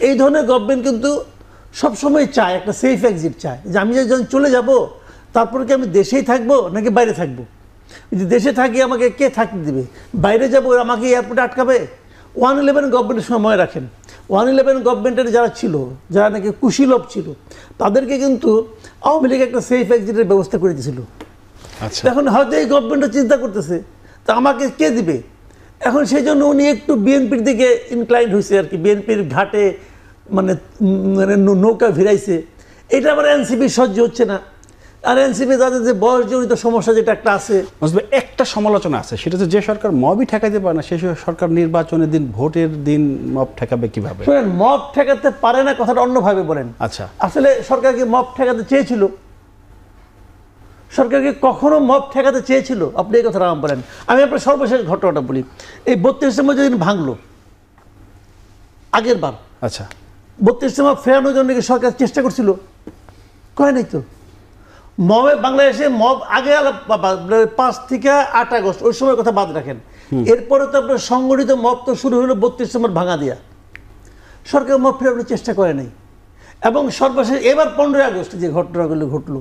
এই ধরনের গভর্নমেন্ট কিন্তু সবসময় চায় একটা সেফ এক্সিট চায়, যে আমি যখন চলে যাব তারপরে কি আমি দেশেই থাকবো নাকি বাইরে থাকবো। যদি দেশে থাকি আমাকে কে থাকতে দেবে, বাইরে যাবো আমাকে এয়ারপোর্টে আটকাবে। 111 গভর্নমেন্টের সময় রাখেন, 111 গভর্নমেন্টের যারা ছিল, যারা নাকি কুশীলভ ছিল, তাদেরকে কিন্তু আওয়ামী লীগ একটা সেফ এক্সিটের ব্যবস্থা করে দিয়েছিল। এখন হয়তো এই গভর্নমেন্টও চিন্তা করতেছে তা আমাকে কে দিবে। এখন সেই জন্য উনি একটু বিএনপির দিকে ইনক্লাইন্ড হয়েছে আর কি, বিএনপির ঘাটে মানে নৌকা ভিড়াইছে। এটা আবার এনসিপি সহ্য হচ্ছে না। আর এনসিপি তাদের যে বয়সজনিত সমস্যা যেটা একটা আছে, একটা সমালোচনা আছে, সেটা হচ্ছে যে সরকার মবই ঠেকাইতে পারে না, সেই সরকার নির্বাচনের দিন, ভোটের দিন মব ঠেকাবে কিভাবে? শুনেন, মব ঠেকাতে পারে না কথাটা অন্যভাবে বলেন। আচ্ছা, আসলে সরকারকে মব ঠেকাতে চেয়েছিল? সরকারকে কখনো মব ঠেকাতে চেয়েছিল? আপনি এই কথাটা বলেন। আমি আপনার সর্বশেষ ঘটনাটা বলি। এই 32 ডিসেম্বর যেদিন ভাঙলো আগের বার, আচ্ছা, 32 ডিসেম্বর ফেরানোর জন্য কি সরকার চেষ্টা করছিল? কয় নাই তো। মবে বাংলাদেশে মব আগে 5 থেকে 8 আগস্ট ওই সময় কথা বাদ রাখেন, এরপরে তো আপনার সংগঠিত মব তো শুরু হলো 32 ডিসেম্বর ভাঙা দিয়া। সরকার মব ফেরানোর চেষ্টা করে নাই। এবং সর্বশেষ এবার 15 আগস্ট যে ঘটনাগুলো ঘটলো,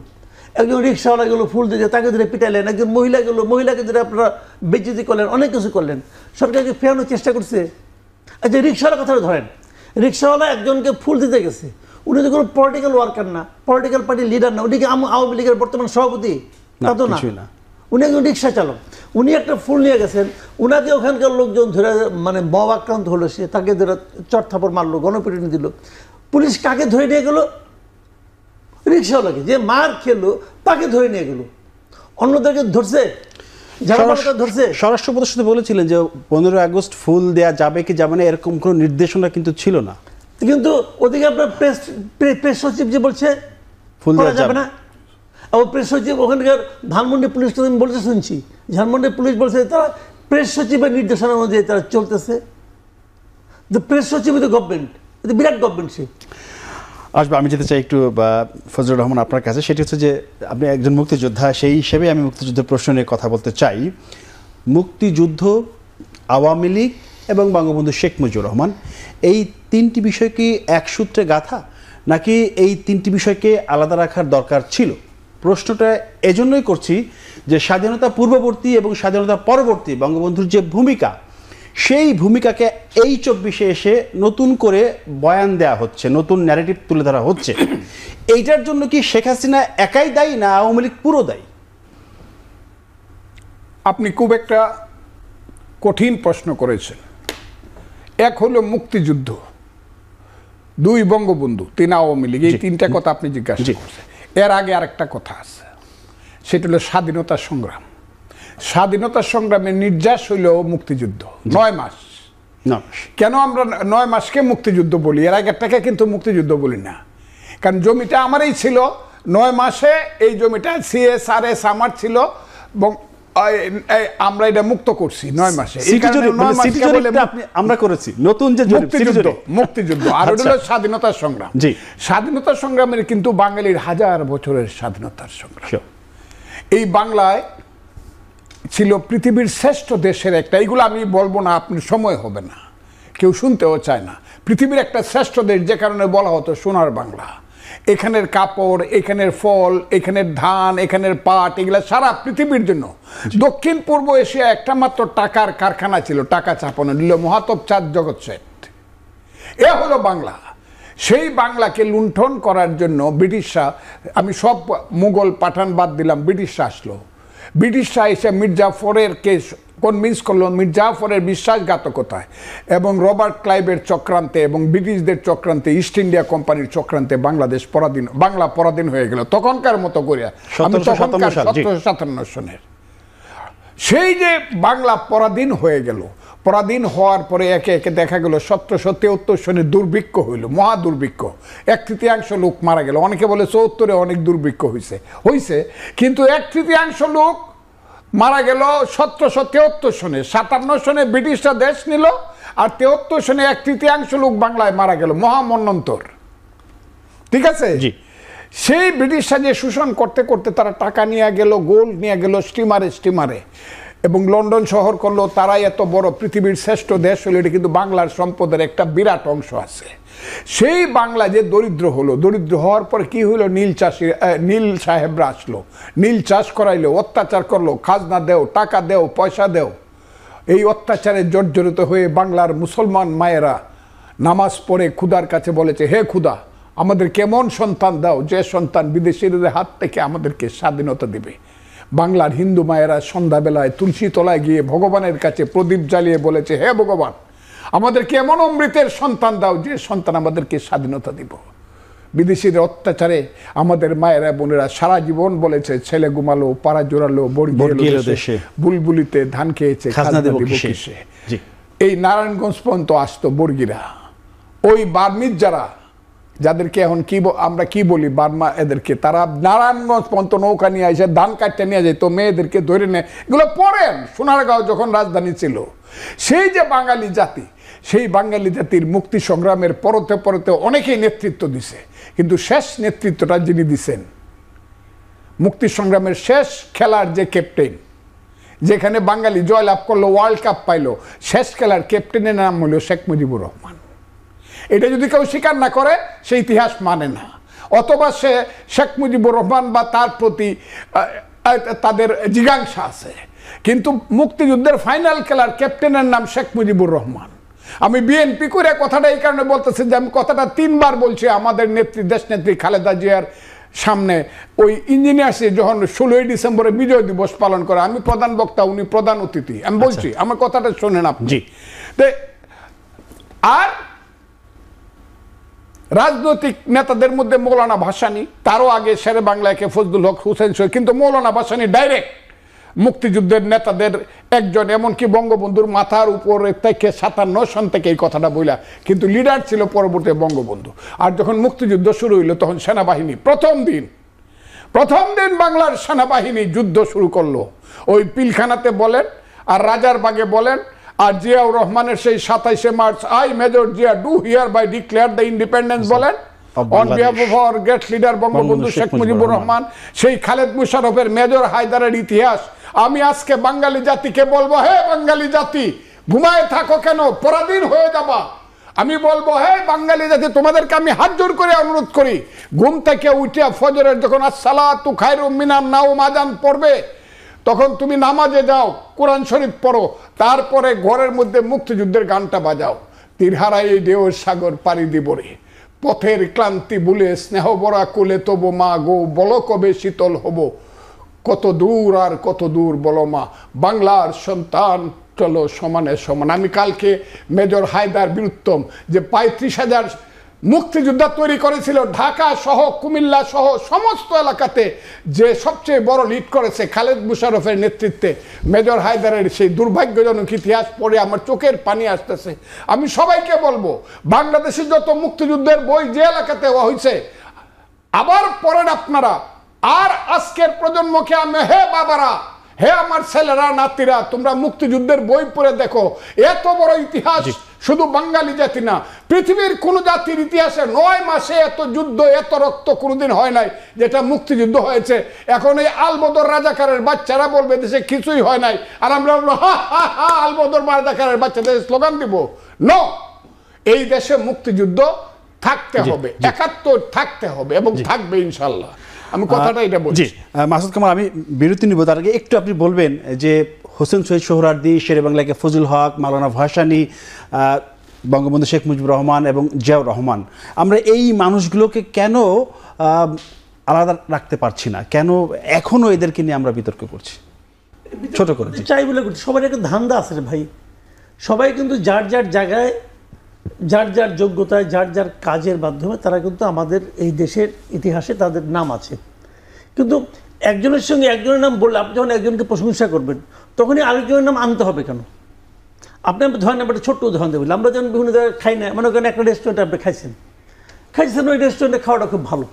একজন রিক্সাওয়ালাগুলো ফুল দিতে তাকে ধরে পিটাইলেন, একজন মহিলাকে ধরে আপনারা বেজ্জতি করলেন, অনেক কিছু করলেন। সরকারকে ফেরানোর চেষ্টা করছে? আচ্ছা, রিক্সাওয়ালার কথাটা ধরেন, রিক্সাওয়ালা একজনকে ফুল দিতে গেছে, উনি তো কোনো পলিটিক্যাল ওয়ার্কার না, পলিটিক্যাল পার্টির লিডার না, উনি কি আওয়ামী লীগের বর্তমান সভাপতি? তা তো না, উনি একজন রিক্সা চালক। উনি একটা ফুল নিয়ে গেছেন, উনাকে ওখানকার লোকজন ধরে মানে মব আক্রান্ত হলো, সে তাকে ধরে চড়থাপড় মারলো, গণপিটুনি দিল। পুলিশ কাকে ধরে নিয়ে গেল? রিক্সাওয়ালাকে, যে মার খেলো তাকে ধরে নিয়ে গেল। অন্যদেরকে ধরছে? ধরছে? স্বরাষ্ট্র উপদেষ্টা বলেছিলেন যে 15 আগস্ট ফুল দেয়া যাবে কি যাবে না এরকম কোনো নির্দেশনা কিন্তু ছিল না। কিন্তু ওদিকে আপনার প্রেস সচিব যে বলছে ফুল দেওয়া যাবে না। আর প্রেস সচিব ওখানকার ধানমন্ডি পুলিশ আমি বলতে শুনছি, ধানমন্ডি পুলিশ বলছে তারা প্রেস সচিবের নির্দেশনা অনুযায়ী তারা চলতেছে। প্রেস সচিব তো গভর্নমেন্ট, এটা বিরাট গভর্নমেন্ট। সে আসবে, আমি যেতে চাই একটু ফজলুর রহমান আপনার কাছে। সেটি হচ্ছে যে আপনি একজন মুক্তিযোদ্ধা, সেই হিসেবে আমি মুক্তিযুদ্ধের প্রশ্ন নিয়ে কথা বলতে চাই। মুক্তিযুদ্ধ, আওয়ামী লীগ এবং বঙ্গবন্ধু শেখ মুজিবুর রহমান, এই তিনটি বিষয় কি এক সূত্রে গাঁথা, নাকি এই তিনটি বিষয়কে আলাদা রাখার দরকার ছিল? প্রশ্নটা এজন্যই করছি যে স্বাধীনতা পূর্ববর্তী এবং স্বাধীনতা পরবর্তী বঙ্গবন্ধুর যে ভূমিকা, সেই ভূমিকাকে এই 24-এ এসে নতুন করে বয়ান দেয়া হচ্ছে, নতুন ন্যারেটিভ তুলে ধরা হচ্ছে। এইটার জন্য কি শেখ হাসিনা একাই দায়ী, না আওয়ামী লীগ পুরো দায়ী? আপনি খুব একটা কঠিন প্রশ্ন করেছেন। এক হলো মুক্তিযুদ্ধ, 2 বঙ্গবন্ধু, 3 আওয়ামী লীগ, এই তিনটা কথা আপনি জিজ্ঞাসা করছেন। এর আগে আরেকটা কথা আছে, সেটা হলো স্বাধীনতা সংগ্রাম। স্বাধীনতা সংগ্রামের নির্যাস হইল মুক্তিযুদ্ধ, 9 মাস। কেন আমরা 9 মাসকে মুক্তিযুদ্ধ বলি? এর আগেরটাকে কিন্তু মুক্তিযুদ্ধ বলি না, কারণ জমিটা আমারই ছিল। 9 মাসে এই জমিটা CSRS আমার ছিল এবং আমরা এটা মুক্ত করছি 9 মাসে। আমরা করেছি নতুন যে মুক্তিযুদ্ধ। আর ওটা হলো স্বাধীনতা সংগ্রাম। স্বাধীনতা সংগ্রামের কিন্তু বাঙালির 1000 বছরের স্বাধীনতার সংগ্রাম। এই বাংলায় ছিল পৃথিবীর শ্রেষ্ঠ দেশের একটা, এইগুলো আমি বলবো না, আপনি সময় হবে না, কেউ শুনতেও চায় না। পৃথিবীর একটা শ্রেষ্ঠ দেশ, যে কারণে বলা হতো সোনার বাংলা। এখানের কাপড়, এখানের ফল, এখানের ধান, এখানের পাট, এগুলা সারা পৃথিবীর জন্য। দক্ষিণ পূর্ব এশিয়া একটা মাত্র টাকার কারখানা ছিল, টাকা চাপানো, নিল মহাতব চাঁদ জগৎ শেঠ। এ হলো বাংলা। সেই বাংলাকে লুণ্ঠন করার জন্য ব্রিটিশরা, আমি সব মুঘল পাঠান বাদ দিলাম, ব্রিটিশরা আসলো। ব্রিটিশরা এসে মির্জাফরের কেস কনভিন্স করলো, মির্জাফরের বিশ্বাসঘাতকতায় এবং রবার্ট ক্লাইভের চক্রান্তে এবং ব্রিটিশদের চক্রান্তে, ইস্ট ইন্ডিয়া কোম্পানির চক্রান্তে বাংলা পরাধীন হয়ে গেল। তখনকার মতো করে 1757 সনের সেই যে বাংলা পরাধীন হয়ে গেল। পরাধীন হওয়ার পরে একে একে দেখা গেল 1773 সনে দুর্ভিক্ষ হইল, মহা দুর্ভিক্ষ। 1/3 লোক মারা গেল। অনেকে বলে 74-এ অনেক দুর্ভিক্ষ হয়েছে, কিন্তু 1/3 লোক মারা গেল 1773 সনে। 57 সনে ব্রিটিশরা দেশ নিল, আর 73 সনে 1/3 লোক বাংলায় মারা গেল, মহামন্বন্তর। ঠিক আছে? সেই ব্রিটিশরা যে শোষণ করতে করতে তারা টাকা নিয়ে গেল, গোল্ড নিয়ে গেল স্টিমারে। এবং লন্ডন শহর করলো, তারাই এত বড় পৃথিবীর শ্রেষ্ঠ দেশ হলো, এটা কিন্তু বাংলার সম্পদের একটা বিরাট অংশ আছে। সেই বাংলা যে দরিদ্র হলো, দরিদ্র হওয়ার পর কি হলো, নীল সাহেবরা আসলো, নীল চাষ করাইলো, অত্যাচার করলো, খাজনা দেও, টাকা দেও, পয়সা দেও। এই অত্যাচারে জর্জরিত হয়ে বাংলার মুসলমান মায়েরা নামাজ পড়ে খুদার কাছে বলেছে, হে খুদা, আমাদের কেমন সন্তান দাও যে সন্তান বিদেশিদের হাত থেকে আমাদেরকে স্বাধীনতা দিবে। বাংলার হিন্দু মায়েরা সন্ধ্যাবেলায় তুলসী তলায় গিয়ে ভগবানের কাছে প্রদীপ জ্বালিয়ে বলেছে, হে ভগবান, আমাদেরকে এমন অমৃতের সন্তান দাও যে সন্তান আমাদেরকে স্বাধীনতা দিব। বিদেশির অত্যাচারে আমাদের মায়েরা বোনেরা সারা জীবন বলেছে, ছেলে ঘুমালো, পাড়া জোড়ালো, বর্গি এলো দেশে, বুলবুলিতে ধান খেয়েছে, খাজনা দেব কিসে। এই নারায়ণগঞ্জ পর্যন্ত আসতো বর্গিরা, ওই বার্মিজ যারা, যাদেরকে এখন কি আমরা কি বলি বার্মা, এদেরকে তারা নারায়ণগঞ্জ পর্যন্ত নৌকা নিয়ে আসে ধান কাটতে নিয়ে যায়, তো মেয়েদেরকে ধরে নেয়। এগুলো পড়েন, সোনারগাঁও যখন রাজধানী ছিল। সেই যে বাঙালি জাতি, সেই বাঙালি জাতির মুক্তি সংগ্রামের পরতে পরতে অনেকেই নেতৃত্ব দিছে, কিন্তু শেষ নেতৃত্বটা যিনি দিছেন, মুক্তি সংগ্রামের শেষ খেলার যে ক্যাপ্টেন, যেখানে বাঙালি জয়লাভ করলো, ওয়ার্ল্ড কাপ পাইলো, শেষ খেলার ক্যাপ্টেনের নাম হলো শেখ মুজিবুর রহমান। এটা যদি কেউ স্বীকার না করে, সে ইতিহাস মানে না, অথবা সে শেখ মুজিবুর রহমান বা তার প্রতি তাদের জিজ্ঞাসা আছে। কিন্তু মুক্তিযুদ্ধের ফাইনাল খেলার ক্যাপ্টেনের নাম শেখ মুজিবুর রহমান। আমি বিএনপি করে কথাটা এই কারণে বলতেছি যে আমি কথাটা 3 বার বলছি আমাদের নেত্রী, দেশ নেত্রী খালেদা জিয়ার সামনে। ওই ইঞ্জিনিয়ার্সে যখন 16ই ডিসেম্বরে বিজয় দিবস পালন করে, আমি প্রধান বক্তা, উনি প্রধান অতিথি, আমি বলছি, আমার কথাটা শোনেন আপনি। আর রাজনৈতিক নেতাদের মধ্যে মৌলানা ভাসানী, তারও আগে শেরে বাংলাকে ফজলুল হক হুসেন শহীদ, কিন্তু মৌলানা ভাসানী ডাইরেক্ট মুক্তিযুদ্ধের নেতাদের একজন, এমনকি বঙ্গবন্ধুর মাথার উপরে থেকে 57 সন থেকে এই কথাটা বইলা, কিন্তু লিডার ছিল পরবর্তী বঙ্গবন্ধু। আর যখন মুক্তিযুদ্ধ শুরু হইল, তখন সেনাবাহিনী প্রথম দিন বাংলার সেনাবাহিনী যুদ্ধ শুরু করলো। ওই পিলখানাতে বলেন আর রাজারবাগে বলেন, আর জিয়াউর রহমানের সেই 27শে March, I major Zia do hereby declare the independence বলেন, on behalf of our great leader Bangabandhu Sheikh Mujibur Rahman, সেই খালেদ মুশারফের, মেজর হায়দারের ইতিহাস। আমি আজকে বাঙালি জাতিকে বলবো, হে বাঙালি জাতি, ঘুমায় থাকো কেন, পরাধীন হয়ে যাবা। আমি বলবো, হে বাঙালি জাতি, তোমাদেরকে আমি হাত জোর করে অনুরোধ করি, ঘুম থেকে উঠিয়া ফজরের যখন আসসালাতু খায়রুম মিনান নাওম আযান পড়বে, তখন তুমি নামাজে যাও, কোরআন শরীফ পড়ো, তারপরে ঘরের মধ্যে মুক্তিযুদ্ধের গানটা বাজাও। তীরহারা এই ঢেউয়ের সাগর পাড়ি দিব রে, পথের ক্লান্তি ভুলে স্নেহ ভরা কুলে তবু মা গো, বলো কবে শীতল হব, কত দূর আর কত দূর বলো মা, বাংলার সন্তান চলো সমানে সমান। আমি কালকে মেজর হায়দার বীরুত্তম যে 35,000 মুক্তিযোদ্ধা তৈরি করেছিল, ঢাকা সহ কুমিল্লা সহ সমস্ত এলাকাতে, যে সবচেয়ে বড় লিড করেছে খালেদ মুশারফের নেতৃত্বে, মেজর হায়দারের সেই দুর্ভাগ্যজনক ইতিহাস পড়ে আমার চোখের পানি আসতেছে। আমি সবাইকে বলবো, বাংলাদেশের যত মুক্তিযুদ্ধের বই যে এলাকাতে হয়েছে, আবার পড়েন আপনারা। আর আজকের প্রজন্মকে আমি, হে বাবারা, হে আমার ছেলেরা, নাতিরা, তোমরা মুক্তিযুদ্ধের বই পড়ে দেখো। এত বড় ইতিহাস শুধু বাঙালি জাতি না, পৃথিবীর কোন জাতির ইতিহাসে 9 মাসে এত যুদ্ধ, এত রক্ত কোনোদিন হয় নাই যেটা মুক্তিযুদ্ধ হয়েছে। এখন এই আলবদর রাজাকারের বাচ্চারা বলবে দেশে কিছুই হয় নাই, আর আমরা হা হা হা আলবদর রাজাকারের বাচ্চাদের স্লোগান দিব। নো, এই দেশে মুক্তিযুদ্ধ থাকতে হবে, 71 থাকতে হবে এবং থাকবে ইনশাল্লাহ। আমি কথাটা এটা বলছি। মাসুদ কামাল, আমি বিরতি নিব, তার আগে একটু আপনি বলবেন যে হোসেন শহীদ সোহরাওয়ার্দী, শেরে বাংলাকে ফজলুল হক, মাওলানা ভাসানী, বঙ্গবন্ধু শেখ মুজিবুর রহমান এবং জিয়াউর রহমান, আমরা এই মানুষগুলোকে কেন আলাদা রাখতে পারছি না? কেন এখনো এদেরকে নিয়ে আমরা বিতর্ক করছি? ছোট করে চাই বলে সবার একটা ধান্দা আছে রে ভাই। সবাই কিন্তু যার যার জায়গায়, যার যার যোগ্যতায়, যার যার কাজের মাধ্যমে তারা কিন্তু আমাদের এই দেশের ইতিহাসে তাদের নাম আছে। কিন্তু একজনের সঙ্গে একজনের নাম বললে, আপনি যখন একজনকে প্রশংসা করবেন, তখনই আরেকজনের নাম আনতে হবে কেন? আপনি ধরেন, একটা ছোট্ট উদাহরণ দেবেন, আমরা যখন বিভিন্ন জায়গায় খাই না, মনে করেন একটা রেস্টুরেন্টে আপনি খাইছেন, ওই রেস্টুরেন্টে খাওয়াটা খুব ভালো,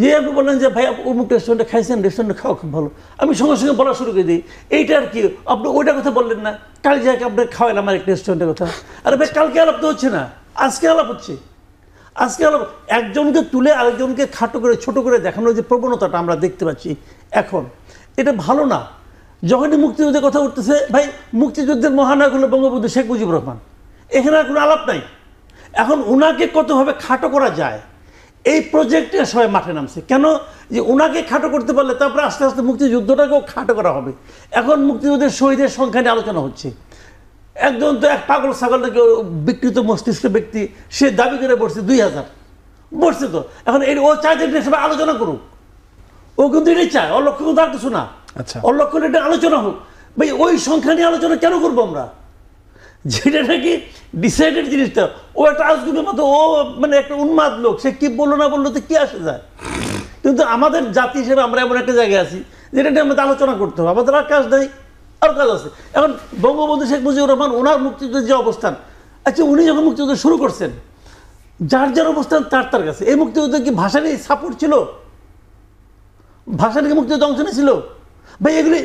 যে আপনি বললেন যে ভাই অমুক রেস্টুরেন্টে খাইছেন, রেস্টুরেন্টে খাওয়া খুব ভালো, আমি সঙ্গে সঙ্গে বলা শুরু করে দিই, এইটা আর কি, আপনি ওইটার কথা বললেন না, কাল যাকে আপনি খাওয়াইলাম আমার একটা রেস্টুরেন্টের কথা। আরে ভাই, কালকে আলাপ তো হচ্ছে না, আজকে আলাপ হচ্ছে। আজকে আলাপ, একজনকে তুলে আরেকজনকে খাটো করে ছোট করে দেখানোর যে প্রবণতাটা আমরা দেখতে পাচ্ছি এখন, এটা ভালো না। যখনই মুক্তিযুদ্ধের কথা উঠতেছে, ভাই মুক্তিযুদ্ধের মহানায়ক হলো বঙ্গবন্ধু শেখ মুজিবুর রহমান, এখানে আর কোনো আলাপ নাই। এখন ওনাকে কতভাবে খাটো করা যায় এই প্রজেক্টে সবাই মাঠে নামছে। কেন? যে ওনাকে খাটো করতে পারলে তারপরে আস্তে আস্তে মুক্তিযুদ্ধটাকেও খাটো করা হবে। এখন মুক্তিযুদ্ধের শহীদের সংখ্যা নিয়ে আলোচনা হচ্ছে। একজন তো এক পাগল ছাগল নাকি বিকৃত মস্তিষ্ক ব্যক্তি, সে দাবি করে বসছে 2000 বসছে। তো এখন ও চায় যে সবাই আলোচনা করুক, ও কিন্তু এটাই চায়, ওর লক্ষ্য কিন্তু আর কিছু না। আচ্ছা, ওর লক্ষ্য এটা আলোচনা হোক। ভাই ওই সংখ্যা নিয়ে আলোচনা কেন করবো আমরা, যেটা নাকি ডিসাইডেড জিনিসটা? ও একটা আজগুবের মতো, ও মানে একটা উন্মাদ লোক, সে কি বললো না বললো তো কি আসে যায়। কিন্তু আমাদের জাতি হিসেবে আমরা এমন একটা জায়গায় আছি যেটা নিয়ে আমাদের আলোচনা করতে হবে, আমাদের আর কাজ নেই, আর কাজ আছে। এখন বঙ্গবন্ধু শেখ মুজিবুর রহমান ওনার মুক্তিযুদ্ধের যে অবস্থান, আচ্ছা উনি যখন মুক্তিযুদ্ধ শুরু করছেন, যার যার অবস্থান তার কাছে। এই মুক্তিযুদ্ধে কি ভাষা নিয়ে সাপোর্ট ছিল? ভাষা নিয়ে মুক্তিযুদ্ধ অংশ নিয়েছিল? ভাই এগুলি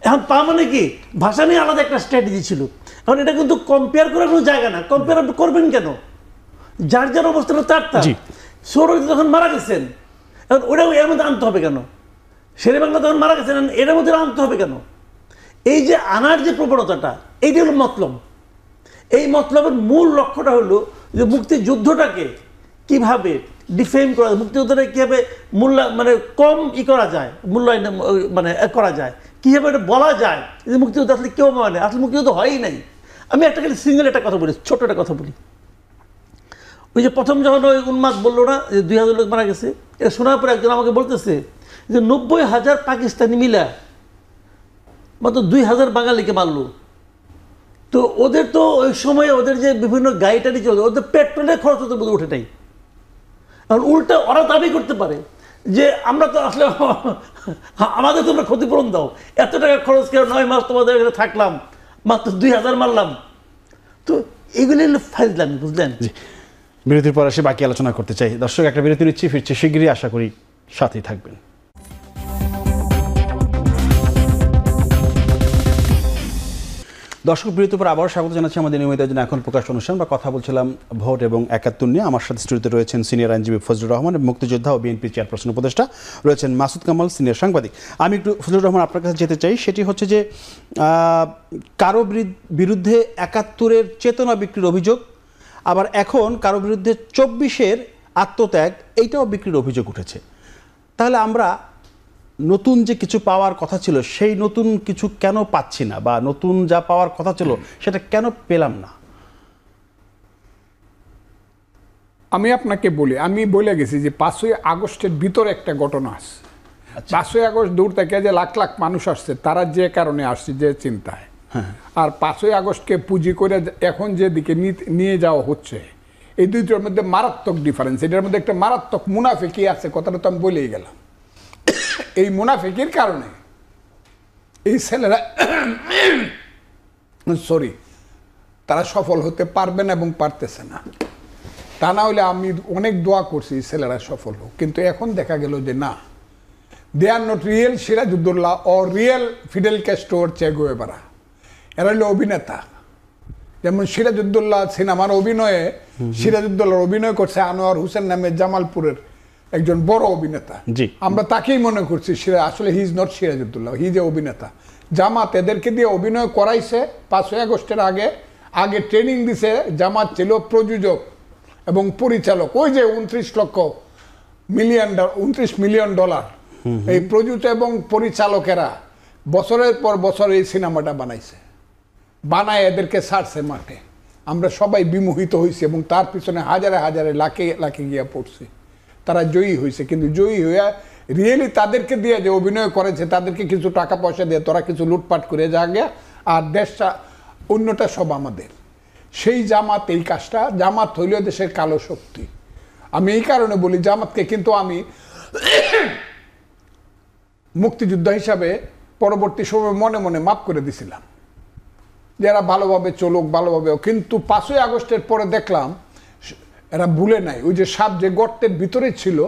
এখন পা মানে কি ভাষা নিয়ে আলাদা একটা স্ট্র্যাটেজি ছিল। এখন এটা কিন্তু কম্পেয়ার করার কোনো জায়গা না। কম্পেয়ার আপনি করবেন কেন? যার যার অবস্থান তার। সৌরভ যখন মারা গেছেন, এখন ওটাও এর মধ্যে আনতে হবে কেন? শেরে বাংলা যখন মারা গেছেন, এর মধ্যে আনতে হবে কেন? এই যে আনার যে প্রবণতাটা, এইটা হলো মতলব। এই মতলবের মূল লক্ষ্যটা হলো যে মুক্তিযুদ্ধটাকে কিভাবে ডিফেম করা যায়, মুক্তিযুদ্ধটাকে কীভাবে মানে কম করা যায়, মূল্যায়ন মানে করা যায়, কীভাবে এটা বলা যায় যে মুক্তিযুদ্ধ আসলে কেউ মানে আসলে মুক্তিযুদ্ধ হয়ই নাই। আমি একটা খালি সিঙ্গেল একটা কথা বলি, ছোট একটা কথা বলি। ওই যে প্রথম যখন ওই উন্মাদ বললো না যে 2000 লোক মারা গেছে, এটা শোনার পরে একজন আমাকে বলতেছে যে 90,000 পাকিস্তানি মিলা মাত্র 2000 বাঙালিকে মারলো। তো ওদের তো ওই সময় ওদের যে বিভিন্ন গাড়ি টাড়ি চলছে, ওদের পেট্রোলের খরচ ওদের বোধ ওঠে নাই। কারণ উল্টা ওরা দাবি করতে পারে যে আমরা তো আসলে আমাদের তোমরা ক্ষতিপূরণ দাও, এত টাকা খরচ করে 9 মাস তোমাদের এখানে থাকলাম, মাত্র 2000 মারলাম। তো এগুলি হলো ফাইজলামি, বুঝলেন? বিরতির পর আসে বাকি আলোচনা করতে চাই। দর্শক, একটা বিরতি নিচ্ছি, ফিরছে শিগগিরই, আশা করি সাথেই থাকবেন। দর্শক, বিরতির পর আবারও স্বাগত জানাচ্ছি আমাদের নিয়মিত আয়োজন এখন প্রকাশ অনুষ্ঠান বা কথা বলছিলাম ভোট এবং 71 নিয়ে। আমার সাথে স্টুডিওতে রয়েছেন সিনিয়র আইনজীবী ফজলুর রহমান, মুক্তিযোদ্ধা ও বিএনপি চেয়ারপারসন উপদেষ্টা রয়েছেন মাসুদ কামাল, সিনিয়র সাংবাদিক। আমি একটু ফজলুর রহমান আপনার কাছে যেতে চাই, সেটি হচ্ছে যে কারো বিরুদ্ধে 71-এর চেতনা বিক্রির অভিযোগ, আবার এখন কারো বিরুদ্ধে 24-এর আত্মত্যাগ, এইটাও বিক্রির অভিযোগ উঠেছে। তাহলে আমরা নতুন যে কিছু পাওয়ার কথা ছিল, সেই নতুন কিছু কেন পাচ্ছি না, বা নতুন যা পাওয়ার কথা ছিল সেটা কেন পেলাম না? আমি আপনাকে বলি, আমি বলে গেছি যে 5ই আগস্টের ভিতরে একটা ঘটনা আছে। 5ই আগস্ট দূর থেকে যে লাখ লাখ মানুষ আসছে, তারা যে কারণে আসছে, যে চিন্তায়, আর 5ই আগস্টকে পুঁজি করে এখন যেদিকে নিয়ে যাওয়া হচ্ছে, এই দুইটার মধ্যে মারাত্মক ডিফারেন্স। এটার মধ্যে একটা মারাত্মক মুনাফিকি আছে, কথাটা তো আমি বলেই গেলাম। এই মুনাফিকির কারণে এই ছেলেরা তারা সফল হতে পারবে না এবং পারতেছে না। তা না হলে আমি অনেক দোয়া করছি ছেলেরা সফল হোক, কিন্তু এখন দেখা গেল যে না, they are not real Sirajuddaula ও real Fidel Castro or Che Guevara. এরা হলো অভিনেতা। যেমন সিরাজউদ্দৌলা সিনেমার অভিনয়ে, সিরাজউদ্দৌলার অভিনয় করছে আনোয়ার হোসেন নামে জামালপুরের একজন বড় অভিনেতা। আমরা তাকেই মনে করছি, আসলে হি ইজ নট সিরাজউদ্দৌলা, হি যে অভিনেতা। জামাত এদেরকে দিয়ে অভিনয় করাইছে 5ই আগস্টের আগে ট্রেনিং দিছে। জামাত ছিল প্রযোজক এবং পরিচালক। ওই যে 29 মিলিয়ন ডলার এই প্রযোজক এবং পরিচালকেরা বছরের পর বছর এই সিনেমাটা বানায় এদেরকে ছাড়ছে মাঠে। আমরা সবাই বিমোহিত হয়েছি এবং তার পিছনে হাজারে হাজারে লাখে গিয়া পড়ছি। তারা জয়ী হয়েছে, কিন্তু জয়ী হইয়া রিয়েলি তাদেরকে দিয়ে যে অভিনয় করেছে, তাদেরকে কিছু টাকা পয়সা দিয়ে তোরা কিছু লুটপাট করে যা গিয়া, আর দেশটা অন্যটা সব আমাদের। সেই জামাত এই কাজটা, জামাত হইলেও দেশের কালো শক্তি। আমি এই কারণে বলি জামাতকে, কিন্তু আমি মুক্তিযোদ্ধা হিসাবে পরবর্তী সময় মনে মনে মাফ করে দিছিলাম, যারা ভালোভাবে চলুক, ভালোভাবে। কিন্তু 5ই আগস্টের পরে দেখলাম এরা ভুলে নাই, ওই যে সাপ যে গর্তের ভিতরে ছিল,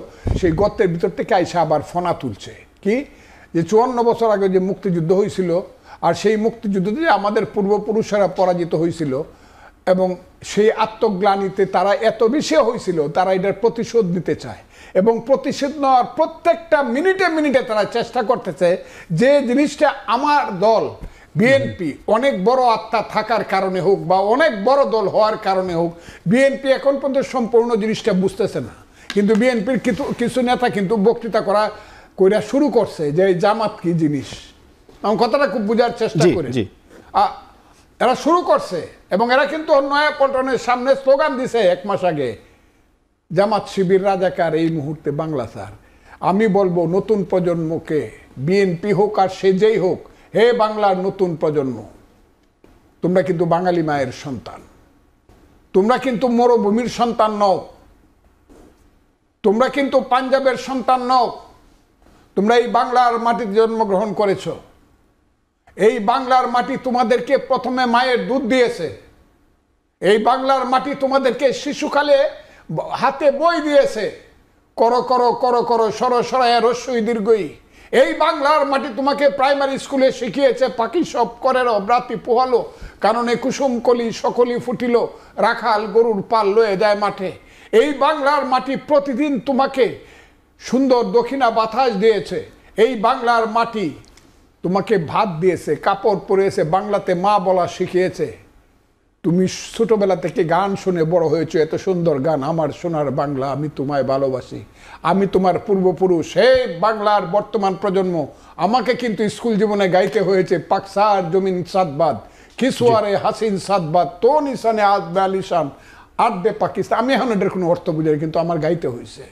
সেই গর্তের ভিতর থেকে আইসা আবার ফনা তুলছে। কি যে 54 বছর আগে যে মুক্তিযুদ্ধ হয়েছিল, আর সেই মুক্তিযুদ্ধে যে আমাদের পূর্বপুরুষেরা পরাজিত হয়েছিল, এবং সেই আত্মগ্লানিতে তারা এত বেশি হয়েছিল, তারা এটার প্রতিশোধ নিতে চায় এবং প্রতিশোধ নেওয়ার প্রত্যেকটা মিনিটে মিনিটে তারা চেষ্টা করতেছে যে জিনিসটা আমার দল বিএনপি অনেক বড় আত্মা থাকার কারণে হোক বা অনেক বড় দল হওয়ার কারণে হোক, বিএনপি এখন পর্যন্ত সম্পূর্ণ জিনিসটা বুঝতেছে না। কিন্তু বিএনপির কিছু নেতা কিন্তু বক্তৃতা কইরা শুরু করছে যে জামাত কি জিনিস, আমি কথাটা খুব বোঝার চেষ্টা করি। এরা শুরু করছে এবং এরা কিন্তু নয়াপল্টনের সামনে স্লোগান দিছে 1 মাস আগে, জামাত শিবির রাজাকার এই মুহূর্তে বাংলা ছাড়। আমি বলবো নতুন প্রজন্মকে, বিএনপি হোক আর সে যেই হোক, হে বাংলার নতুন প্রজন্ম, তোমরা কিন্তু বাঙালি মায়ের সন্তান, তোমরা কিন্তু মরুভূমির সন্তান নও, তোমরা কিন্তু পাঞ্জাবের সন্তান নও, তোমরা এই বাংলার মাটিতে জন্মগ্রহণ করেছো। এই বাংলার মাটি তোমাদেরকে প্রথমে মায়ের দুধ দিয়েছে, এই বাংলার মাটি তোমাদেরকে শিশুকালে হাতে বই দিয়েছে, করো করো করো করো সর সরায় রস্যই দীর্ঘই। এই বাংলার মাটি তোমাকে প্রাইমারি স্কুলে শিখিয়েছে পাখি সব করে ব্রাতি পোহালো, কারণে কুসুম কলি সকলি ফুটিল, রাখাল গরুর পাল লয়ে যায় মাঠে। এই বাংলার মাটি প্রতিদিন তোমাকে সুন্দর দক্ষিণা বাতাস দিয়েছে, এই বাংলার মাটি তোমাকে ভাত দিয়েছে, কাপড় পরেছে, বাংলাতে মা বলা শিখিয়েছে। তুমি ছোটবেলা থেকে গান শুনে বড় হয়েছো, এত সুন্দর গান, আমার সোনার বাংলা আমি তোমায় ভালোবাসি, আমি তোমার পূর্বপুরুষ। হে বাংলার বর্তমান প্রজন্ম, আমাকে কিন্তু স্কুল জীবনে গাইতে হয়েছে পাকসার জমিন সাদবাদ, কিসুয়ারে হাসিন সাদবাদ, তো নিশানে আদবে আলিশান আদবে পাকিস্তান। আমি এখন এটার কোনো অর্থ বুঝি কিন্তু আমার গাইতে হয়েছে।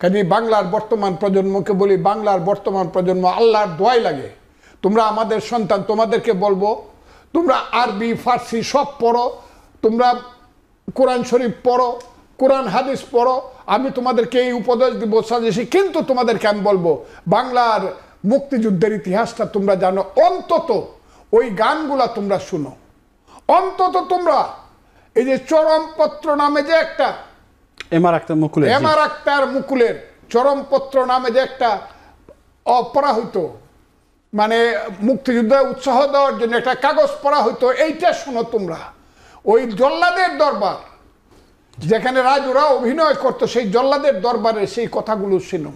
কাজে বাংলার বর্তমান প্রজন্মকে বলি, বাংলার বর্তমান প্রজন্ম আল্লাহর দোয়াই লাগে, তোমরা আমাদের সন্তান, তোমাদেরকে বলবো তোমরা আরবি ফার্সি সব পড়ো, তোমরা কোরআন শরীফ পড়ো, কোরআন হাদিস পড়ো, আমি তোমাদেরকে এই উপদেশ দিব সাজেশন। কিন্তু তোমাদেরকে আমি বলবো বাংলার মুক্তিযুদ্ধের ইতিহাসটা তোমরা জানো, অন্তত ওই গানগুলা তোমরা শুনো, অন্তত তোমরা এই যে চরমপত্র নামে যে একটা এমআর আক্তার মুকুলের চরমপত্র নামে যে একটা পড়া হইতো, মানে মুক্তিযুদ্ধে উৎসাহ দেওয়ার জন্য একটা কাগজ পড়া হইতো, এইটা শোনো তোমরা। ওই জল্লাদের দরবার যেখানে রাজুরা অভিনয় করতো, সেই জল্লাদের দরবারে সেই কথাগুলো শোনো।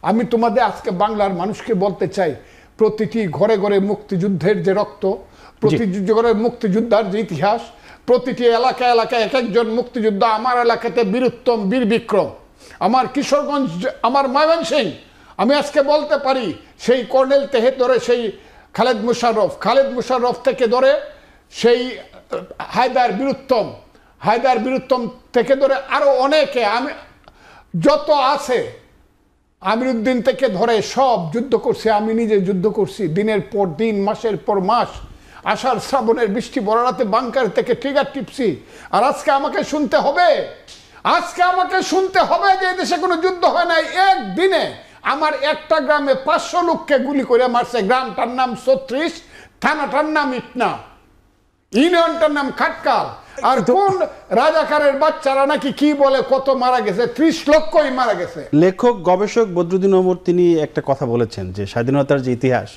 আমি তোমাদের আজকে বাংলার মানুষকে বলতে চাই, প্রতিটি ঘরে ঘরে মুক্তিযুদ্ধের যে রক্ত, প্রতিটি ঘরে মুক্তিযোদ্ধার যে ইতিহাস, প্রতিটি এলাকা এলাকায় এক একজন মুক্তিযোদ্ধা। আমার এলাকাতে বীরুত্তম, বীর বিক্রম, আমার কিশোরগঞ্জ, আমার ময়মনসিংহ, আমি আজকে বলতে পারি সেই কর্নেল থেকে ধরে সেই খালেদ মুশাররফ থেকে ধরে সেই হায়দার বীরুত্তম থেকে ধরে আরো অনেকে, আমি যত আছে, আমিরুদ্দিন থেকে ধরে সব যুদ্ধ করছি, আমি নিজে যুদ্ধ করছি, দিনের পর দিন, মাসের পর মাস, আষাঢ় শ্রাবণের বৃষ্টি বরারাতে বাংকার থেকে ট্রিগার টিপছি। আর আজকে আমাকে শুনতে হবে যে দেশে কোনো যুদ্ধ হয় নাই। একদিনে আমার একটা গ্রামে 500 লোককে গুলি করে মারছে। গ্রামটার নাম 36, থানাটার নাম ইটনা, ইউনিয়নটার নাম খাটকাল। আর কোন রাজাকারের বাচ্চারা নাকি কি বলে কত মারা গেছে, 30 লক্ষই মারা গেছে। লেখক গবেষক বদরুদ্দিন ওমর তিনি একটা কথা বলেছেন যে স্বাধীনতার যে ইতিহাস,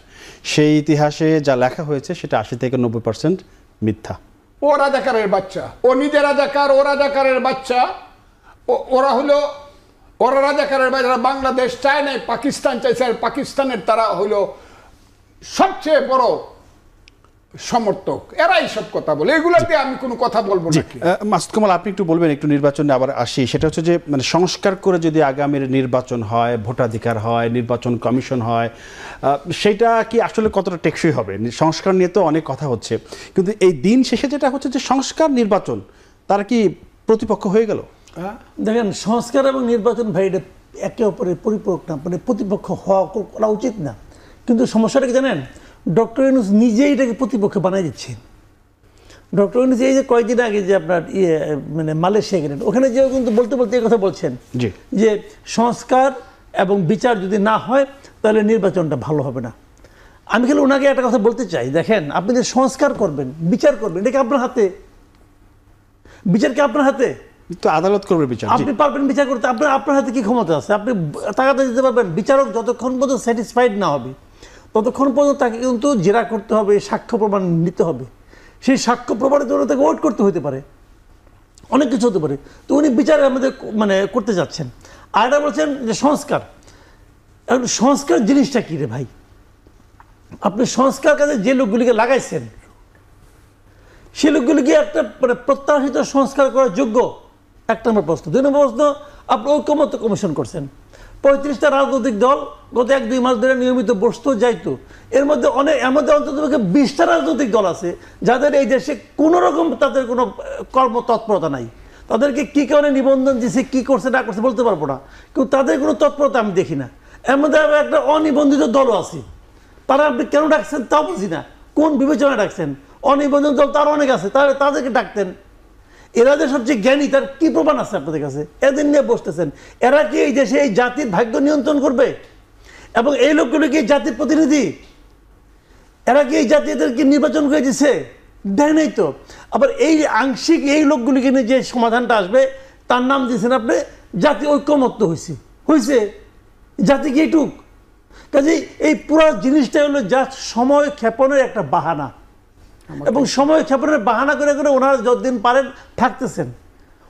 সেই ইতিহাসে যা লেখা হয়েছে সেটা 80 থেকে 90% মিথ্যা। ও রাজাকারের বাচ্চা, ও নিজে রাজাকার, ও রাজাকারের বাচ্চা, ওরা রাজাকারের বাচ্চা। বাংলাদেশ চায় নাই, পাকিস্তান চাইছে, আর পাকিস্তানের তারা হলো সবচেয়ে বড় সমর্থক। এরাই সব কথা বলে, এগুলোতে আমি কোনো কথা বলবো না। মাসুদ কামাল, আপনি একটু বলবেন, একটু নির্বাচনে আবার আসি। সেটা হচ্ছে যে মানে সংস্কার করে যদি আগামীর নির্বাচন হয়, ভোটাধিকার হয়, নির্বাচন কমিশন হয়, সেটা কি আসলে কতটা টেকসই হবে? সংস্কার নিয়ে তো অনেক কথা হচ্ছে, কিন্তু এই দিন শেষে যেটা হচ্ছে যে সংস্কার নির্বাচন, তারা কি প্রতিপক্ষ হয়ে গেল? দেখেন, সংস্কার এবং নির্বাচন ভাই এটা একে অপরের পরিপূরক না, মানে প্রতিপক্ষ হওয়া করা উচিত না। কিন্তু সমস্যাটা কি জানেন, ডক্টর ইউনূস নিজেই এটাকে প্রতিপক্ষ বানাই দিচ্ছেন। ডক্টর ইউনূস এই যে কয়েকদিন আগে যে আপনার মানে মালয়েশিয়া গেলেন, ওখানে যে কিন্তু বলতে এই কথা বলছেন যে সংস্কার এবং বিচার যদি না হয় তাহলে নির্বাচনটা ভালো হবে না। আমি খালি ওনাকে একটা কথা বলতে চাই, দেখেন আপনি যে সংস্কার করবেন, বিচার করবেন, এটা কি আপনার হাতে? বিচার কি আপনার হাতে? তো আদালত করবে বিচার, আপনি পারবেন বিচার করতে? আপনার হাতে কি ক্ষমতা আছে? আপনি তাকাতে দিতে পারবেন? বিচারক যতক্ষণ পর্যন্ত স্যাটিসফাইড না হবে ততক্ষণ পর্যন্ত তাকে কিন্তু জেরা করতে হবে, সাক্ষ্য প্রমাণ নিতে হবে। সেই সাক্ষ্য প্রমাণের জন্য তাকে ওয়েট করতে হতে পারে, অনেক কিছু হতে পারে। তো উনি বিচারে আমাদের মানে করতে যাচ্ছেন। আর এটা বলছেন যে সংস্কার, এখন সংস্কার জিনিসটা কী রে ভাই? আপনি সংস্কার কাজে যে লোকগুলিকে লাগাইছেন সে লোকগুলিকে একটা মানে প্রত্যাশিত সংস্কার করার যোগ্য? একটা নম্বর প্রশ্ন। 2 নম্বর প্রশ্ন, আপনি ঐকমত্য কমিশন করছেন, 35টা রাজনৈতিক দল গত 1-2 মাস ধরে নিয়মিত বসতো যাইতো, এর মধ্যে অন্তত 20টা রাজনৈতিক দল আছে যাদের এই দেশে কোনো রকম তাদের কোনো কর্মতৎপরতা নাই। তাদেরকে কী কারণে নিবন্ধন দিছে, কী করছে না করছে বলতে পারবো না, কিন্তু তাদের কোনো তৎপরতা আমি দেখি না। এর মধ্যে একটা অনিবন্ধিত দলও আছে, তারা আপনি কেন ডাকছেন তাও বুঝি না, কোন বিবেচনায় ডাকছেন? অনিবন্ধিত দল তার অনেক আছে, তাদেরকে ডাকতেন। এরা যে সবচেয়ে জ্ঞানী, তার কি প্রমাণ আছে আপনাদের কাছে? এদের নিয়ে বসতেছেন। এরা কি এই দেশে এই জাতির ভাগ্য নিয়ন্ত্রণ করবে? এবং এই লোকগুলো কি জাতির প্রতিনিধি? এরা কি এই জাতি এদেরকে নির্বাচন করে দিচ্ছে? দেয় নাই তো। আবার এই আংশিক এই লোকগুলিকে নিয়ে যে সমাধানটা আসবে তার নাম দিয়েছেন আপনি জাতি ঐক্যমত্য হয়েছে। জাতি কি এইটুক? কাজেই এই পুরো জিনিসটা হলো জাস্ট সময় ক্ষেপণের একটা বাহানা, এবং সময় ক্ষেপণের বাহানা করে করে ওনারা যতদিন পারেন থাকতেছেন।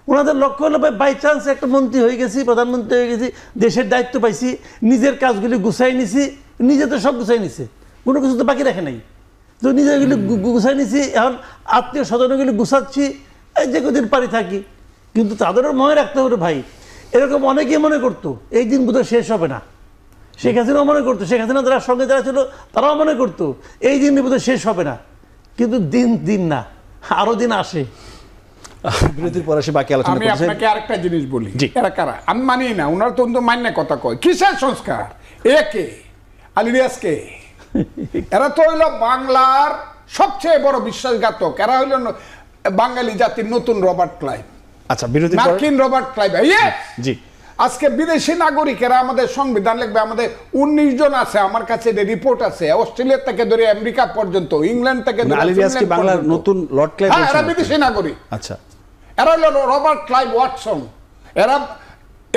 ওনাদের লক্ষ্য হলো বাই চান্স একটা মন্ত্রী হয়ে গেছি, প্রধানমন্ত্রী হয়ে গেছি, দেশের দায়িত্ব পাইছি, নিজের কাজগুলি গুছাই নিছি, নিজে তো সব গুছাই নিছে, কোনো কিছু তো বাকি রাখে নাই, তো নিজেগুলি গুছাই নিছি, এখন আত্মীয় স্বজনগুলি গুছাচ্ছি, এই যে কদিন পারি থাকি। কিন্তু তাদেরও মনে রাখতে হবে ভাই, এরকম অনেকেই মনে করতো এই দিন বোধহয় শেষ হবে না। শেখ হাসিনাও মনে করতো, শেখ হাসিনা যারা সঙ্গে যারা ছিল তারাও মনে করতো এই দিন বোধহয় শেষ হবে না। কিন্তু দিন না, আরো দিন আসে। বিরতির পর আসে বাকি আলোচনা। আমি আপনাকে আরেকটা জিনিস বলি, কারা আমি মানি না, ওনার তো মান্য কথা কয় কিসের সংস্কার? একে আলিরিয়াসকে, এরা তো হইল বাংলার সবচেয়ে বড় বিশ্বাসঘাতক। এরা হইল বাঙালি জাতির নতুন রবার্ট ক্লাইভ। আচ্ছা, বিরতির পর মার্কিন রবার্ট ক্লাইভ। জি, আজকে বিদেশি নাগরিকেরা আমাদের সংবিধান লিখবে। আমাদের 19 জন আছে, আমার কাছে রিপোর্ট আছে, অস্ট্রেলিয়া থেকে ধরে আমেরিকা পর্যন্ত, ইংল্যান্ড থেকে ধরে আলিরিয়াসকে বাংলার নতুন লর্ড ক্লাইভ। হ্যাঁ, এরা বিদেশি নাগরিক। আচ্ছা, এরা হলো রবার্ট ক্লাইভ ওয়াটসন। এরা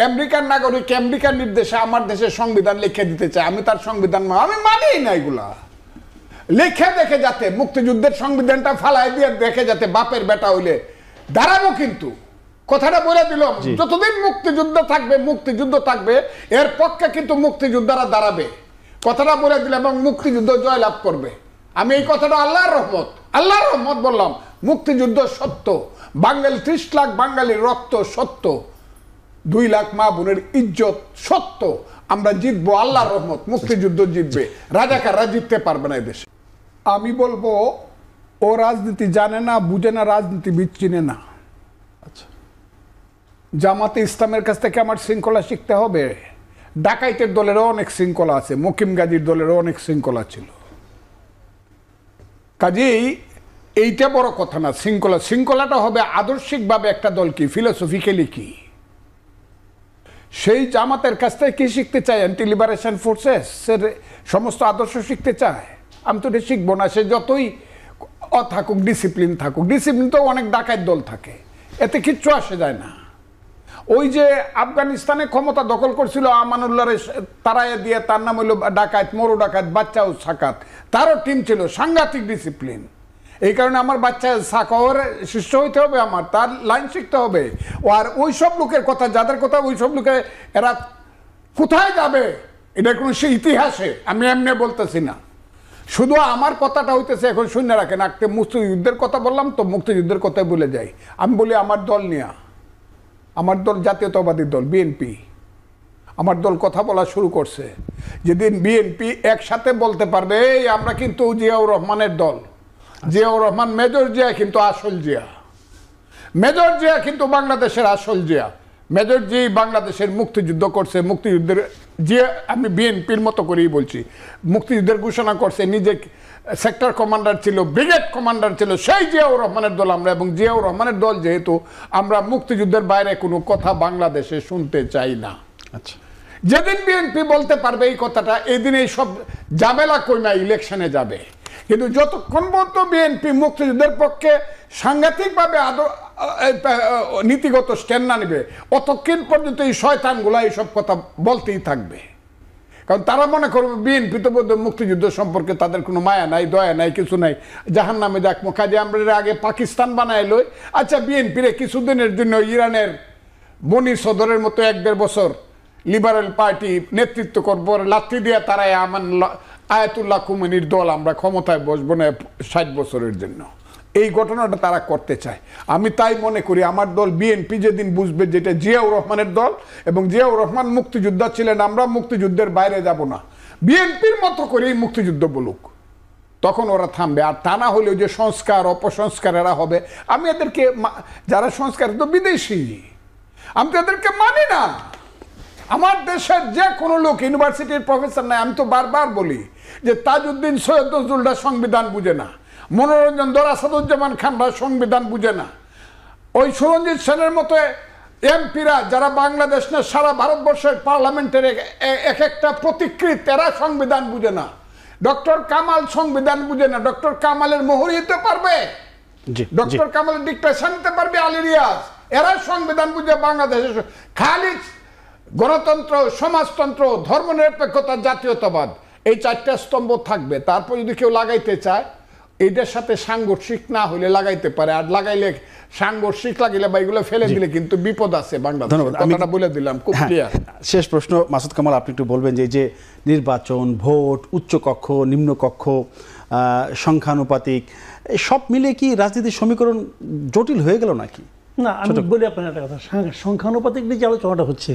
আমেরিকান নাগরিক, আমেরিকার নির্দেশে আমার দেশের সংবিধান লিখে দিতে চায়। আমি তার সংবিধান আমি মানি না। এগুলা লিখে দেখে যাতে মুক্তিযুদ্ধের সংবিধানটা ফালাই দিয়ে দেখে যাতে বাপের বেটা হইলে দাঁড়াবো। কিন্তু কথাটা বলে দিলাম, যতদিন মুক্তিযুদ্ধ থাকবে এর পক্ষে কিন্তু মুক্তিযোদ্ধারা দাঁড়াবে। কথাটা বলে দিলাম, এবং মুক্তিযুদ্ধ জয়লাভ করবে। আমি এই কথাটা আল্লাহর রহমত বললাম। মুক্তিযুদ্ধ সত্য, বাঙালি 30 লাখ বাঙালির রক্ত সত্য, 2 লাখ মা বোনের ইজ্জত সত্য। আমরা জিতবো, আল্লাহর রহমত, মুক্তিযুদ্ধ জিতবে। রাজাকাররা জিততে পারবে না এদেশে। আমি বলবো ও রাজনীতি জানে না, বুঝে না, রাজনীতিবিদ চিনে না। আচ্ছা, জামাতে ইসলামের কাছ থেকে আমার শৃঙ্খলা শিখতে হবে। ডাকাইতের দলেরও অনেক শৃঙ্খলা আছে, মকিম গাজীর দলেরও অনেক শৃঙ্খলা ছিল। কাজেই এইটা বড় কথা না। শৃঙ্খলাটা হবে আদর্শিকভাবে একটা দল কি, ফিলোসফিক্যালি কি। সেই জামাতের কাছ থেকে কি শিখতে চায়? অ্যান্টি লিবারেশন ফোর্সেস সমস্ত আদর্শ শিখতে চায়। আমি তো এটা শিখবো না। সে যতই থাকুক, ডিসিপ্লিন থাকুক, ডিসিপ্লিন তো অনেক ডাকাত দল থাকে, এতে কিচ্ছু আসে যায় না। ওই যে আফগানিস্তানে ক্ষমতা দখল করছিল আমানুল্লাহরে তারাইয়া দিয়ে, তার নাম হইল ডাকাত, মরু ডাকাত, বাচ্চা ও সাকাত, তারও টিম ছিল, সাংঘাতিক ডিসিপ্লিন। এই কারণে আমার বাচ্চা সাকর শিষ্য হইতে হবে, আমার তার লাইন শিখতে হবে। আর ওই সব লোকের কথা, যাদের কথা ওই সব লোকে, এরা কোথায় যাবে এটা কোনো সে ইতিহাসে আমি এমনি বলতেছি না। শুধু আমার কথাটা হইতেছে, এখন শুনে রাখেন, একটা মুক্তিযুদ্ধের কথা বললাম তো, মুক্তিযুদ্ধের কথাই বলে যাই। আমি বলি আমার দল নিয়ে, আমার দল জাতীয়তাবাদী দল বিএনপি। আমার দল কথা বলা শুরু করছে যেদিন বিএনপি একসাথে বলতে পারবে এই আমরা কিন্তু জিয়াউর রহমানের দল। জিয়াউর রহমান মেজর জিয়া কিন্তু আসল জিয়া, মেজর জিয়া কিন্তু বাংলাদেশের আসল জিয়া। মেজর জি বাংলাদেশের মুক্তিযুদ্ধ করছে, মুক্তিযুদ্ধের জিয়া, আমি বিএনপির মতো করেই বলছি, মুক্তিযুদ্ধের ঘোষণা করছে, নিজে সেক্টর কমান্ডার ছিল, ব্রিগেড কমান্ডার ছিল, সেই জিয়াউর রহমানের দল আমরা। এবং জিয়াউর রহমানের দল যেহেতু, আমরা মুক্তিযুদ্ধের বাইরে কোনো কথা বাংলাদেশে শুনতে চাই না। আচ্ছা, যেদিন বিএনপি বলতে পারবে এই কথাটা, এই দিন এই সব ঝামেলা কইমা ইলেকশনে যাবে। কিন্তু যতক্ষণ পর্যন্ত বিএনপি মুক্তিযুদ্ধের পক্ষে সাংঘাতিকভাবে নীতিগত স্ট্যান্ড না নেবে, অতক্ষণ পর্যন্ত এই শয়তানগুলা এইসব কথা বলতেই থাকবে। কারণ তারা মনে করবে বিএনপি তো বোধহয় মুক্তিযুদ্ধ সম্পর্কে তাদের কোনো মায়া নাই, দয়া নাই, কিছু নাই, জাহান নামে যাক কাজে আমরা আগে পাকিস্তান বানায় লই। আচ্ছা বিএনপির কিছুদিনের জন্য ইরানের বনি সদরের মতো 1-1.5 বছর লিবারেল পার্টি নেতৃত্ব করবো, লাথি দিয়ে তারাই আমার আয়াতুল্লাহ খুমেনির দল আমরা ক্ষমতায় বসবো না 60 বছরের জন্য, এই ঘটনাটা তারা করতে চায়। আমি তাই মনে করি আমার দল বিএনপি যেদিন বুঝবে যেটা জিয়াউর রহমানের দল এবং জিয়াউর রহমান মুক্তিযোদ্ধা ছিলেন, আমরা মুক্তিযুদ্ধের বাইরে যাব না, বিএনপির মতো করেই মুক্তিযুদ্ধ বলুক, তখন ওরা থামবে। আর তা না হলে যে সংস্কার অপসংস্কার এরা হবে, আমি এদেরকে যারা সংস্কার তো বিদেশি, আমি তো এদেরকে মানি না। আমার দেশের যে কোনো লোক ইউনিভার্সিটির প্রফেসর নাই, আমি তো বারবার বলি যে তাজউদ্দিন সৈয়দ নজরুলরা সংবিধান বুঝে না, মনোরঞ্জন দর আসাদুজ্জামান খানরা সংবিধান বুঝে না, ওই সুরঞ্জিত সেনের মতো এমপিরা যারা বাংলাদেশ না সারা ভারতবর্ষের পার্লামেন্টের এক একটা প্রতিকৃত, এরা সংবিধান বুঝে না। ডক্টর কামাল সংবিধান বুঝে না, ডক্টর কামালের মোহর দিতে পারবে, ডক্টর কামালের ডিক্টেশন নিতে পারবে আলী রিয়াজ, এরা সংবিধান বুঝে বাংলাদেশের খালি গণতন্ত্র, সমাজতন্ত্র, ধর্মনিরপেক্ষতা, জাতীয়তাবাদ, এই 4টা স্তম্ভ থাকবে। তারপর যদি কেউ লাগাইতে চায় এটার সাথে সাংঘর্ষিক না হলে লাগাইতে পারে, আর লাগাইলে সাংঘর্ষিক লাগিলে বা এগুলো ফেলে দিলে কিন্তু বিপদ আছে বাংলাদেশে। কথাটা বলে দিলাম, খুব ক্লিয়ার। শেষ প্রশ্ন মাসুদ কামাল, আপনি একটু বলবেন যে নির্বাচন, ভোট, উচ্চকক্ষ, নিম্নকক্ষ, সংখ্যানুপাতিক, সব মিলে কি রাজনীতির সমীকরণ জটিল হয়ে গেল নাকি? না, আমি বলি আপনার একটা কথা, সংখ্যানুপাতিক নিয়ে যে আলোচনাটা হচ্ছে,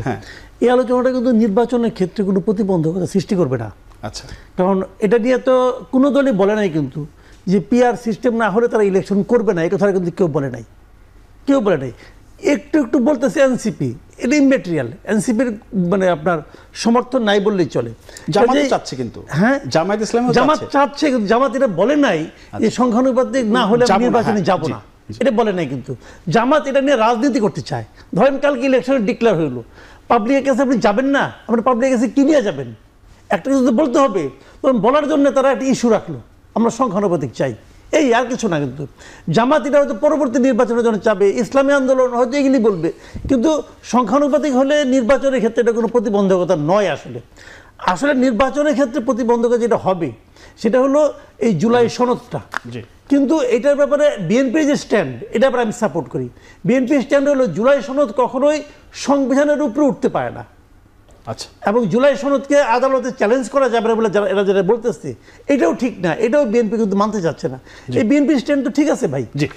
এই আলোচনাটা কিন্তু নির্বাচনের ক্ষেত্রে কোনো প্রতিবন্ধকতা সৃষ্টি করবে না। আচ্ছা, কারণ এটা নিয়ে তো কোনো দলই বলে নাই কিন্তু যে পিআর সিস্টেম না হলে তারা ইলেকশন করবে না, এই কথাটা কিন্তু কেউ বলে নাই, কেউ বলে নাই। একটু একটু বলতেছে এনসিপি, এটা ইমেটেরিয়াল, এনসিপির মানে আপনার সমর্থন নাই বললেই চলে। জামাত চাচ্ছে কিন্তু, হ্যাঁ জামাত ইসলাম চাচ্ছে, কিন্তু জামাত এটা বলে নাই যে সংখ্যানুপাতিক না হলে নির্বাচনে যাব না, এটা বলে নাই। কিন্তু জামাত এটা নিয়ে রাজনীতি করতে চায়। ধরেন কালকে ইলেকশনে ডিক্লেয়ার হইলো, পাবলিকের কাছে আপনি যাবেন না, আপনি পাবলিকের কাছে কি নিয়ে যাবেন? একটা কিছু তো বলতে হবে, তখন বলার জন্য তারা একটা ইস্যু রাখলো, আমরা সংখ্যানুপাতিক চাই, এই আর কিছু না। কিন্তু জামাত এটা হয়তো পরবর্তী নির্বাচনের জন্য চাবে, ইসলামী আন্দোলন হয়তো এগুলি বলবে, কিন্তু সংখ্যানুপাতিক হলে নির্বাচনের ক্ষেত্রে এটা কোনো প্রতিবন্ধকতা নয়। আসলে নির্বাচনের ক্ষেত্রে প্রতিবন্ধকতা যেটা হবে সেটা হলো এই জুলাই সনদটা। কিন্তু এটার ব্যাপারে বিএনপির যে স্ট্যান্ড, এটা ব্যাপারে আমি সাপোর্ট করি। বিএনপির স্ট্যান্ড হলো জুলাই সনদ কখনোই সংবিধানের উপরে উঠতে পারে না। আচ্ছা, এবং জুলাই সনদকে আদালতে চ্যালেঞ্জ করা যাবে না বলে এরা যেটা বলতেছে, এটাও ঠিক না, এটাও বিএনপি কিন্তু মানতে চাচ্ছে না। এই বিএনপির স্ট্যান্ড তো ঠিক আছে ভাই। জি।